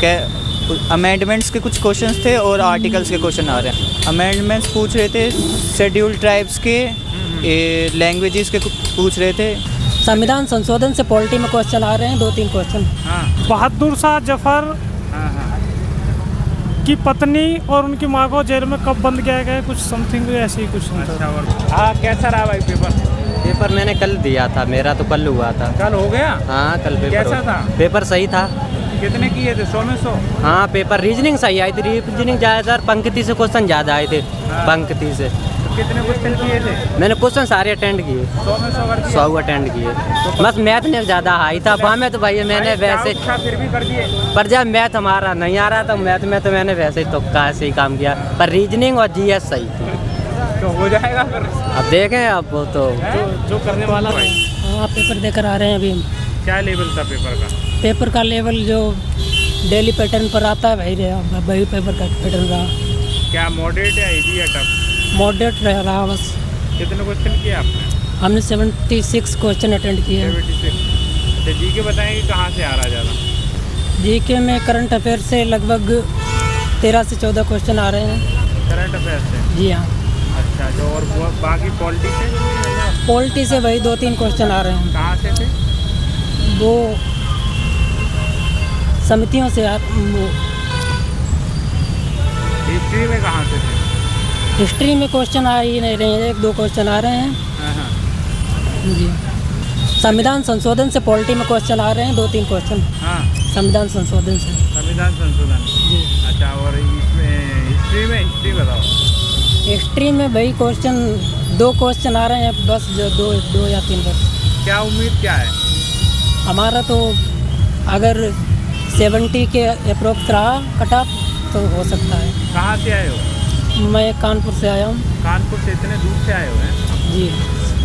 Amendments के कुछ questions थे और आर्टिकल्स के क्वेश्चन आ रहे हैं। अमेंडमेंट्स पूछ रहे थे शेड्यूल्ड ट्राइब्स के, लैंग्वेजेस के पूछ रहे थे। संविधान संशोधन से पॉलिटी में क्वेश्चन आ रहे हैं, 2-3 क्वेश्चन। बहादुर शाह जफर की पत्नी और उनकी माँ को जेल में कब बंद किया गया, कुछ समथिंग ऐसे ही कुछ। हाँ, कैसा रहा भाई पेपर मैंने कल दिया था, मेरा तो कल हुआ था। कल हो गया? हाँ, कल पेपर कैसा था? पेपर सही था। कितने किए थे? 100 में 100? हाँ, पेपर रीजनिंग सही आई थी। रीजनिंग ज़्यादातर पंक्ति से क्वेश्चन ज़्यादा आए थे। पंक्ति से कितने क्वेश्चन किए थे? मैंने क्वेश्चन सारे अटेंड किए, 100 में 100 100 अटेंड किए। बस मैथ में ज़्यादा हाई था। वहाँ में तो भाई मैंने वैसे, फिर भी कर दिए। पर जब मैथ हमारा नहीं आ रहा था, मैथ में तो मैंने वैसे ही तुक्का से ही काम किया। पर रीजनिंग और जीएस सही थी। तो हो जाएगा फिर? अब देखें, अब वो तो जो करने वाला भाई। हाँ, पेपर देकर आ रहे हैं अभी। क्या लेवल था पेपर का? पेपर का लेवल जो डेली पैटर्न पर आता है वही पेपर का पैटर्न रहा। क्या मॉडरेट या इजी या टफ? मॉडरेट रहा बस। कितने क्वेश्चन किए आपने? हमने 76 क्वेश्चन अटेंड किए हैं। 76। अच्छा, जी के बताएंगे कहाँ से आ रहा ज़्यादा? जीके में करंट अफेयर से लगभग 13 से 14 क्वेश्चन आ रहे हैं। करंट अफेयर से? जी हाँ। अच्छा, जो और बाकी पॉलिटी से? पॉलिटी से वही 2-3 क्वेश्चन आ रहे हैं। कहाँ से थे? वो समितियों से हिस्ट्री में कहाँ से थे? हिस्ट्री में क्वेश्चन आ ही नहीं रहे हैं, 1-2 क्वेश्चन आ रहे हैं। जी। संविधान संशोधन से पॉलिटी में क्वेश्चन आ रहे हैं, 2-3 क्वेश्चन। हाँ, संविधान संशोधन से। संविधान संशोधन। जी। अच्छा, और इसमें हिस्ट्री बताओ। हिस्ट्री में वही क्वेश्चन 2 क्वेश्चन आ रहे हैं बस, जो 2 या 3 बस। क्या उम्मीद क्या है? हमारा तो अगर 70 के अप्रोक्स रहा कट ऑफ तो हो सकता है। कहाँ से आए हो? मैं कानपुर से आया हूँ। कानपुर से इतने दूर से आए हो हैं? जी।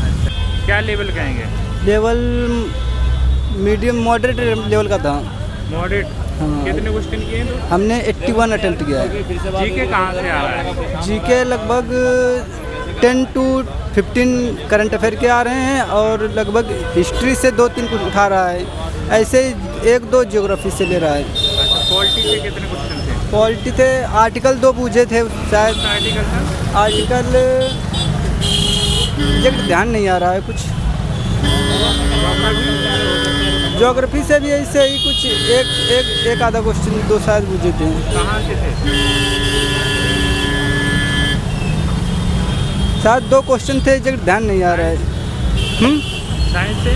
अच्छा, क्या लेवल कहेंगे? लेवल मीडियम मॉडरेट लेवल का था। मॉडरेट? हाँ। कितने क्वेश्चन किए हैं? हमने 81 अटेम्प्ट किया है। जीके कहाँ से आ रहा है? जीके लगभग 10 to 15 करंट अफेयर के आ रहे हैं और लगभग हिस्ट्री से 2-3 कुछ उठा रहा है। ऐसे ही 1-2 ज्योग्राफी से ले रहा है। अच्छा, पॉलिटी से कितने क्वेश्चन थे? पॉलिटी थे, आर्टिकल 2 पूछे थे शायद। आर्टिकल था? आर्टिकल एग्जैक्ट ध्यान नहीं आ रहा है कुछ। ज्योग्राफी से भी ऐसे ही कुछ एक आधा क्वेश्चन 2 शायद पूछे थे। कहाँ से थे? शायद 2 क्वेश्चन थे, एग्जैक्ट ध्यान नहीं आ रहा है। साइंस से?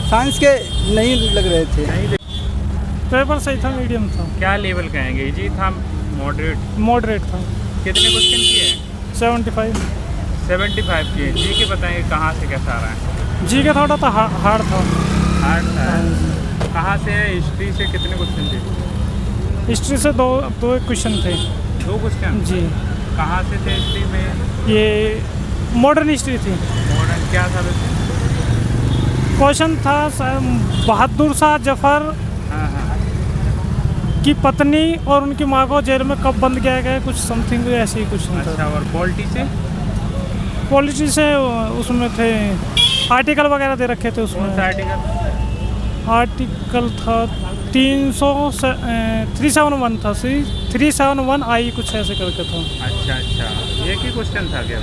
साइंस के नहीं लग रहे थे। नहीं। पेपर सही था, मीडियम था। क्या लेवल कहेंगे? इजी था, मॉडरेट? मॉडरेट था। कितने क्वेश्चन किए हैं? 75। 75 किए। जी के बताएंगे कहाँ से कैसा आ रहा है? जी का थोड़ा तो हार्ड था। हार्ड था? कहाँ से है? हिस्ट्री से कितने क्वेश्चन थे? हिस्ट्री से 2 क्वेश्चन थे। 2 क्वेश्चन? जी। कहाँ से थे हिस्ट्री में? ये मॉडर्न हिस्ट्री थी। मॉडर्न क्या था वैसे? क्वेश्चन था बहादुर शाह जफर की पत्नी और उनकी माँ को जेल में कब बंद किया गया, कुछ समथिंग ऐसे ही कुछ। अच्छा, और पॉलिटी से? पॉलिटी से उसमें थे आर्टिकल वगैरह दे रखे थे उसमें। कौन सा आर्टिकल? आर्टिकल था 371 था, 371 आई कुछ ऐसे करके था। अच्छा, एक ही क्वेश्चन था क्या?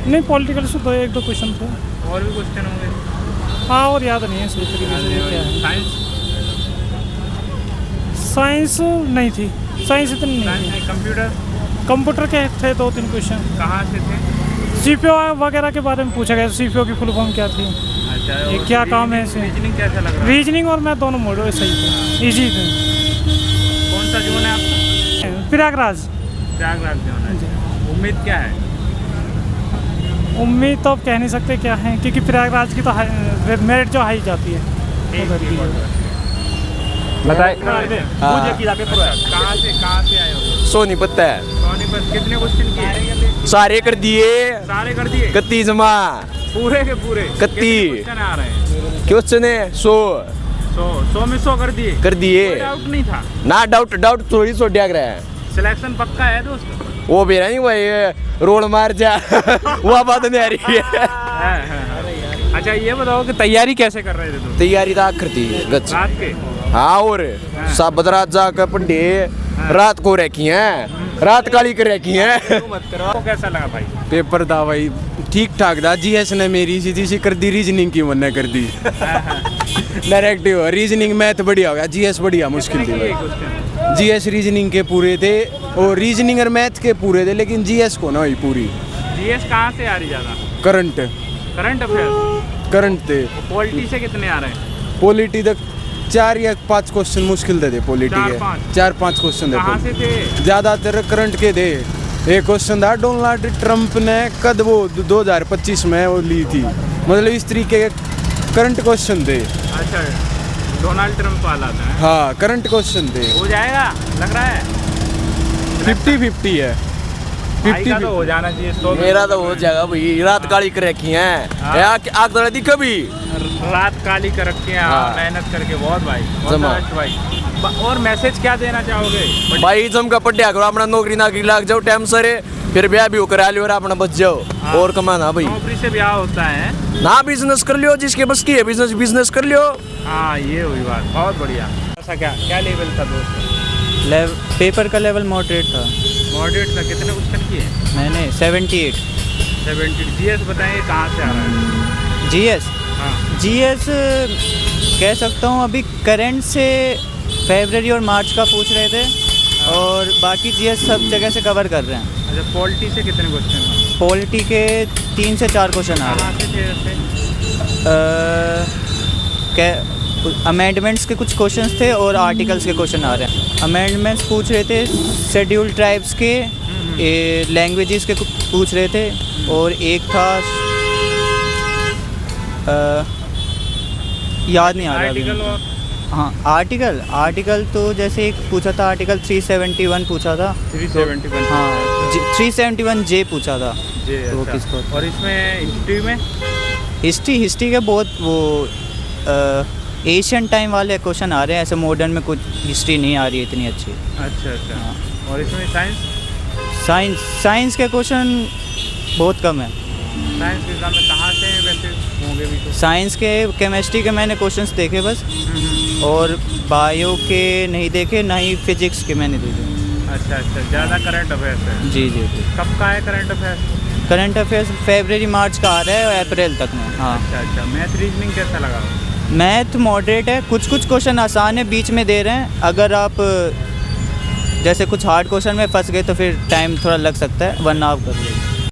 नहीं, पॉलिटिकल से 1-2 क्वेश्चन थे। और भी क्वेश्चन होंगे? हाँ, और याद नहीं है सही तरीके से क्या है। साइंस नहीं थी, साइंस इतनी नहीं थी। कंप्यूटर के थे 2-3 क्वेश्चन। कहाँ से थे? सीपीओ वगैरह के बारे में पूछा गया। सीपीओ की फुल फॉर्म क्या थी, अच्छा, ये क्या काम है इसे। रीजनिंग कैसा लग रहा है? रीजनिंग और मैथ दोनों मॉडल सही थे, इजी थे। कौन सा जोन है आपका? प्रयागराज जोन है। उम्मीद क्या है? उम्मीद तो अब कह नहीं सकते क्या है, क्योंकि प्रयागराज की तो मेरिट जो हाई जाती है। बताए। कहाँ से आए हो? सोनीपत है। सोनीपत। कितने क्वेश्चन किए? सारे कर दिए। सारे कर दिए? 31 जमा पूरे के पूरे? 31 क्वेश्चन आ रहे हैं? क्वेश्चन है 100 में 100 कर दिए? कर दिए। कोई डाउट नहीं था? ना डाउट थोड़ी सो रहा है। सिलेक्शन पक्का है दोस्त? वो भी नहीं भाई, रोड मार जा वो बात नहीं आ रही है। अच्छा, ये बताओ कि तैयारी कैसे कर रहे थे तुम? तैयारी तो आखिर थी रात के? हाँ और साबत रात जाकर पढ़े रात को रखी हैं, रात काली कर रखी हैं। आपको कैसा लगा भाई? पेपर था भाई ठीक ठाक था। जीएस ने मेरी सीधी सी कर दी, रीजनिंग की मन्ना कर दी। डायरेक्टिव रीजनिंग मैथ बढ़िया हो गया, जीएस बढ़िया मुश्किल थी भाई। जीएस रीजनिंग के पूरे थे और रीजनिंग और मैथ के पूरे थे, लेकिन जीएस को ना हुई पूरी। जीएस कहाँ से आ रही ज़्यादा? करंट अफेयर्स करंट थे। पॉलिटी से कितने आ रहे हैं? पॉलिटी तक 4 या 5 क्वेश्चन मुश्किल थे पॉलिटी के। 4-5 क्वेश्चन कहाँ से थे थे? ज़्यादातर करंट के थे। एक क्वेश्चन था डोनाल्ड ट्रंप ने कद वो 2025 में वो ली थी, मतलब इस तरीके के करंट क्वेश्चन थे। अच्छा, डोनाल्ड ट्रंप वाला था। हाँ करंट क्वेश्चन थे। हो जाएगा लग रहा है? 50-50 है। भाई का तो हो जाना चाहिए। मेरा तो हो जाएगा भाई, रात काली कर रखी हैं। आग तो नहीं कभी रात काली कर रखी है। हाँ। मेहनत करके बहुत भाई, बहुत जमा। शाबाश भाई। और मैसेज क्या देना चाहोगे? भाई जम का पढ़िया करो, अपना नौकरी नाकरी लाग जाओ टाइम सरे, फिर ब्याह भी करा लियो और अपना बच जाओ। हाँ। और कमाना भाई नौकरी से ब्याह होता है ना, बिजनेस कर लियो, जिसके बस की है बिजनेस कर लियो। हाँ, ये हुई बात, बहुत बढ़िया। ऐसा क्या लेवल था दोस्त? पेपर का लेवल मॉडरेट था। मॉडरेट था। कितने क्वेश्चन किए? मैंने 78। 70। जीएस बताइए कहाँ से आ रहा है? जीएस हाँ। जीएस कह सकता हूँ अभी करंट से फरवरी और मार्च का पूछ रहे थे, और बाकी जीएस सब जगह से कवर कर रहे हैं। अच्छा, पॉलिटी से कितने क्वेश्चन? पॉलिटी के 3 से 4 क्वेश्चन आ रहे कहाँ से थे वैसे? हैं। अमेंडमेंट्स के कुछ क्वेश्चंस थे और आर्टिकल्स के क्वेश्चन आ रहे हैं। अमेंडमेंट्स पूछ रहे थे शेड्यूल ट्राइब्स के, लैंग्वेजेस के पूछ रहे थे, और एक था याद नहीं आ रहा अभी। आर्टिकल और हाँ आर्टिकल तो जैसे एक पूछा था, आर्टिकल 371 पूछा था। 371। हाँ 371 जे पूछा था। जी, तो अच्छा। किसको? और इसमें हिस्ट्री में? हिस्ट्री के बहुत वो एशियन टाइम वाले क्वेश्चन आ रहे हैं, ऐसे मॉडर्न में कुछ हिस्ट्री नहीं आ रही है इतनी अच्छी। अच्छा। और इसमें साइंस के क्वेश्चन बहुत कम है। साइंस के एग्जाम में कहाँ से हैं वैसे होंगे भी तो? साइंस के केमिस्ट्री के मैंने क्वेश्चंस देखे बस, और बायो के नहीं देखे, ना ही फिजिक्स के मैंने देखे। अच्छा, ज़्यादा करंट अफेयर्स है। जी। कब का है करंट अफेयर्स? करंट अफेयर्स फरवरी मार्च का आ रहा है और अप्रैल तक में। हाँ। अच्छा। मैथ रीजनिंग कैसा लगा? मैथ मॉडरेट है, कुछ क्वेश्चन आसान है, बीच में दे रहे हैं। अगर आप जैसे कुछ हार्ड क्वेश्चन में फंस गए तो फिर टाइम थोड़ा लग सकता है, वरना आप कर लीजिए।